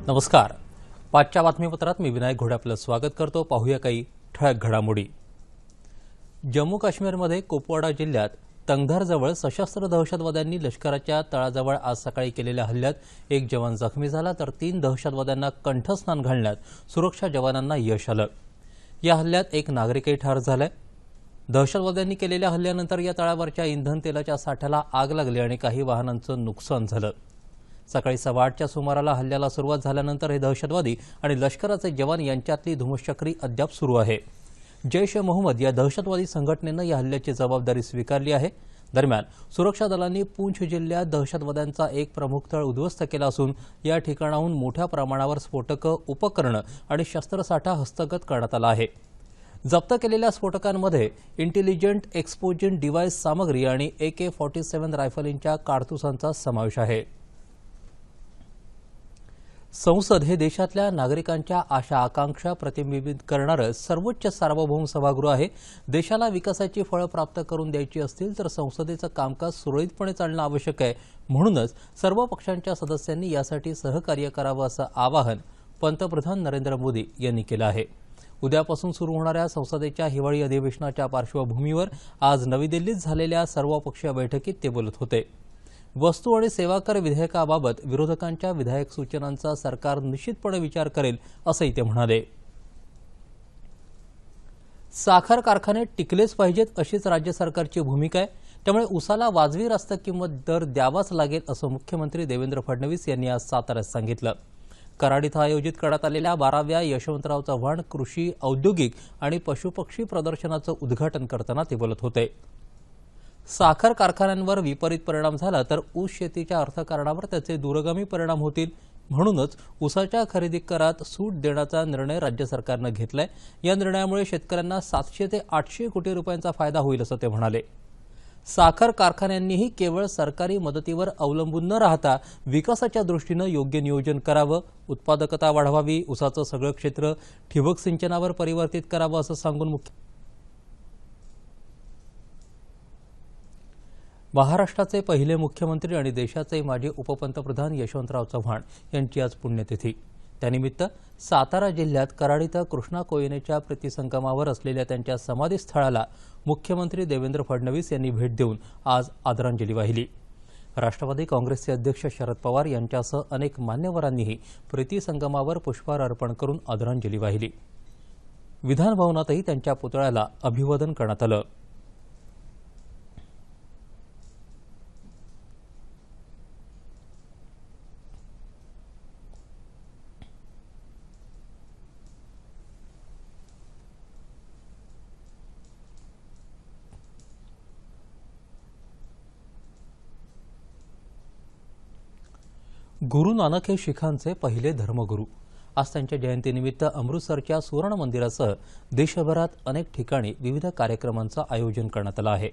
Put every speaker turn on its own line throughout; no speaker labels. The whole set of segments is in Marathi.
नमस्कार. पाचच्या बातमीपत्रात मी विनायक घोडे आपलं स्वागत करतो. पाहूया काही ठळक घडामोडी. जम्मू काश्मीरमध्ये कुपवाडा जिल्ह्यात तंगधारजवळ सशस्त्र दहशतवाद्यांनी लष्कराच्या तळाजवळ आज सकाळी केलेल्या हल्ल्यात एक जवान जखमी झाला तर 3 दहशतवाद्यांना कंठस्नान घालण्यात सुरक्षा जवानांना यश आलं. या हल्ल्यात एक नागरिकही ठार झालाय. दहशतवाद्यांनी केलेल्या हल्ल्यानंतर या तळावरच्या इंधन तेलाच्या साठ्याला आग लागली आणि काही वाहनांचं नुकसान झालं. सकाळी 8:15च्या सुमाराला हल्ल्याला सुरुवात झाल्यानंतर हे दहशतवादी आणि लष्कराचे जवान यांच्यातली धुमश्चक्री अद्याप सुरू आहे. जैश ए मोहम्मद या दहशतवादी संघटनेनं या हल्ल्याची जबाबदारी स्वीकारली आहे. दरम्यान सुरक्षा दलांनी पूंछ जिल्ह्यात दहशतवाद्यांचा एक प्रमुख तळ उद्ध्वस्त केला असून या ठिकाणाहून मोठ्या प्रमाणावर स्फोटकं, उपकरणं आणि शस्त्रसाठा हस्तगत करण्यात आला आहे. जप्त केलेल्या स्फोटकांमध्ये इंटेलिजंट एक्सप्लोजन डिव्हाइस सामग्री आणि AK-47 रायफलींच्या कारतुसांचा समावेश आहे. संसद हे देशातल्या नागरिकांच्या आशा आकांक्षा प्रतिबिंबित करणारं सर्वोच्च सार्वभौम सभागृह आहे. देशाला विकासाची फळं प्राप्त करून द्यायची असतील तर संसदेचं कामकाज सुरळीतपणे चालणं आवश्यक आहे. म्हणूनच सर्व पक्षांच्या सदस्यांनी यासाठी सहकार्य करावं असं आवाहन पंतप्रधान नरेंद्र मोदी यांनी केलं आहे. उद्यापासून सुरू होणाऱ्या संसदेच्या हिवाळी अधिवेशनाच्या पार्श्वभूमीवर आज नवी दिल्लीत झालेल्या सर्वपक्षीय बैठकीत ते बोलत होते. वस्तू आणि सेवा कर विधेयकाबाबत विरोधकांच्या विधायक सूचनांचा सरकार निश्चितपणे विचार करेल असंही ते म्हणाले. साखर कारखाने टिकलेच पाहिजेत अशीच राज्य सरकारची भूमिका आहे. त्यामुळे उसाला वाजवी रास्त किंमत दर द्यावाच लागेल असं मुख्यमंत्री देवेंद्र फडणवीस यांनी आज साताऱ्यात सांगितलं. कराड इथं आयोजित करण्यात आलेल्या 12व्या यशवंतराव चव्हाण कृषी, औद्योगिक आणि पशुपक्षी प्रदर्शनाचं उद्घाटन करताना ते बोलत होते. साखर कारखान्यांवर विपरीत परिणाम झाला तर ऊस शेतीच्या अर्थकारणावर त्याचे दूरगामी परिणाम होतील. म्हणूनच ऊसाच्या खरेदी करात सूट देण्याचा निर्णय राज्य सरकारनं घेतलाय. या निर्णयामुळे शेतकऱ्यांना 700 ते 800 कोटी रुपयांचा फायदा होईल असं ते म्हणाले. साखर कारखान्यांनीही केवळ सरकारी मदतीवर अवलंबून न राहता विकासाच्या दृष्टीनं योग्य नियोजन करावं, उत्पादकता वाढवावी, ऊसाचं सगळं क्षेत्र ठिबक सिंचनावर परिवर्तित करावं असं सांगून महाराष्ट्राचे पहिले मुख्यमंत्री आणि देशाचे माजी उपपंतप्रधान यशवंतराव चव्हाण यांची आज पुण्यतिथी. त्यानिमित्त सातारा जिल्ह्यात कराड इथं कृष्णा कोयनेच्या प्रतिसंगमावर असलेल्या त्यांच्या समाधीस्थळाला मुख्यमंत्री देवेंद्र फडणवीस यांनी भेट देऊन आज आदरांजली वाहिली. राष्ट्रवादी काँग्रेसचे अध्यक्ष शरद पवार यांच्यासह अनेक मान्यवरांनीही प्रतिसंगमावर पुष्पहार अर्पण करून आदरांजली वाहिली. विधानभवनातही त्यांच्या पुतळ्याला अभिवादन करण्यात आलं. गुरु नानक हे शिखांचे पहिले धर्मगुरू. आज त्यांच्या जयंतीनिमित्त अमृतसरच्या सुवर्ण मंदिरासह देशभरात अनेक ठिकाणी विविध कार्यक्रमांचं आयोजन करण्यात आलं आहे.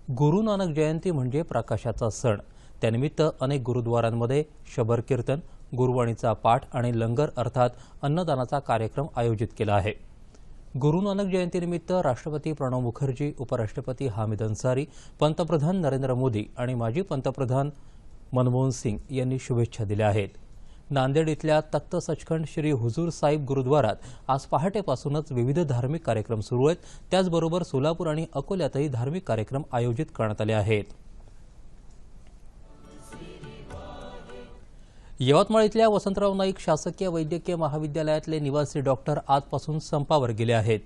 गुरु नानक जयंती म्हणजे प्रकाशाचा सण. त्यानिमित्त अनेक गुरुद्वारांमध्ये शबर कीर्तन, गुरुवाणीचा पाठ आणि लंगर अर्थात अन्नदानाचा कार्यक्रम आयोजित केला आहे. गुरु नानक जयंतीनिमित्त राष्ट्रपती प्रणव मुखर्जी, उपराष्ट्रपती हामिद अन्सारी, पंतप्रधान नरेंद्र मोदी आणि माजी पंतप्रधान मनमोहन सिंग यांनी शुभेच्छा दिल्या आहेत. नांदेड इथल्या तख्त सचखंड श्री हुजूर साहिब गुरुद्वारात आज पहाटेपासूनच विविध धार्मिक कार्यक्रम सुरू आहेत. त्याचबरोबर सोलापूर आणि अकोल्यातही धार्मिक कार्यक्रम आयोजित करण्यात आले आहेत. यवतमाळ इथल्या वसंतराव नाईक शासकीय वैद्यकीय महाविद्यालयातले निवासी डॉक्टर आजपासून संपावर गेले आहेत.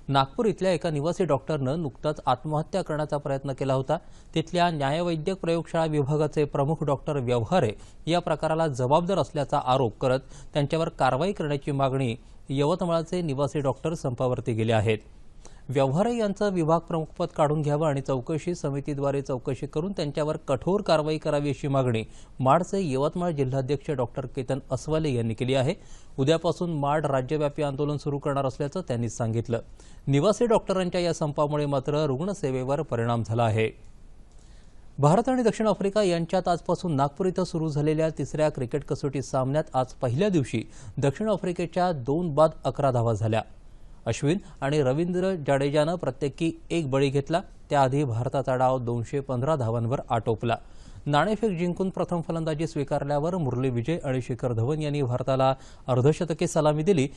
नागपूर इथल्या एका निवासी डॉक्टरनं नुकताच आत्महत्या करण्याचा प्रयत्न केला होता. तिथल्या न्यायवैद्यक प्रयोगशाळा विभागाचे प्रमुख डॉक्टर व्यवहारे या प्रकाराला जबाबदार असल्याचा आरोप करत त्यांच्यावर कारवाई करण्याची मागणी यवतमाळचे निवासी डॉक्टर संपावरती गेले आहेत. व्यवहारे यांचं विभाग प्रमुखपद काढून घ्यावं आणि चौकशी समितीद्वारे चौकशी करून त्यांच्यावर कठोर कारवाई करावी अशी मागणी माडचे यवतमाळ जिल्हाध्यक्ष डॉक्टर केतन अस्वाले यांनी केली आहे. उद्यापासून माड राज्यव्यापी आंदोलन सुरू करणार असल्याचं त्यांनी सांगितलं. निवासी डॉक्टरांच्या या संपामुळे मात्र रुग्णसेवेवर परिणाम झाला आहे. भारत आणि दक्षिण आफ्रिका यांच्यात आजपासून नागपूर इथं सुरू झालेल्या तिसऱ्या क्रिकेट कसोटी सामन्यात आज पहिल्या दिवशी दक्षिण आफ्रिकेच्या 2 बाद 11 धावा झाल्या. अश्विन आणि रवींद्र जाडेजानं प्रत्येकी 1 बळी घेतला. त्याआधी भारताचा डाव 215 धावांवर आटोपला. नाणेफेक जिंकून प्रथम फलंदाजी स्वीकारल्यावर मुरली विजय आणि शिखर धवन यांनी भारताला अर्धशतकी सलामी दिली।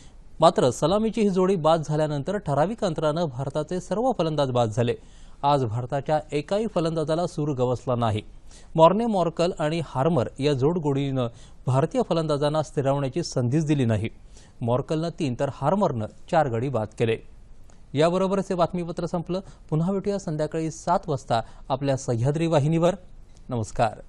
मात्र सलामीची ही जोडी बाद झाल्यानंतर ठराविक अंतरानं भारताचे सर्व फलंदाज बाद झाले। आज भारताच्या एकाही फलंदाजाला सूर गवसला नाही। मॉर्ने मॉर्कल आणि हार्मर या जोडगोडीनं भारतीय फलंदाजांना स्थिरावण्याची संधीच दिली नाही। मॉर्कलनं 3 तर हार्मरनं 4 गडी बाद केले। याबरोबरच हे बातमीपत्र संपलं। पुन्हा भेटूया संध्याकाळी 7 वाजता आपल्या सह्याद्री वाहिनीवर। नमस्कार।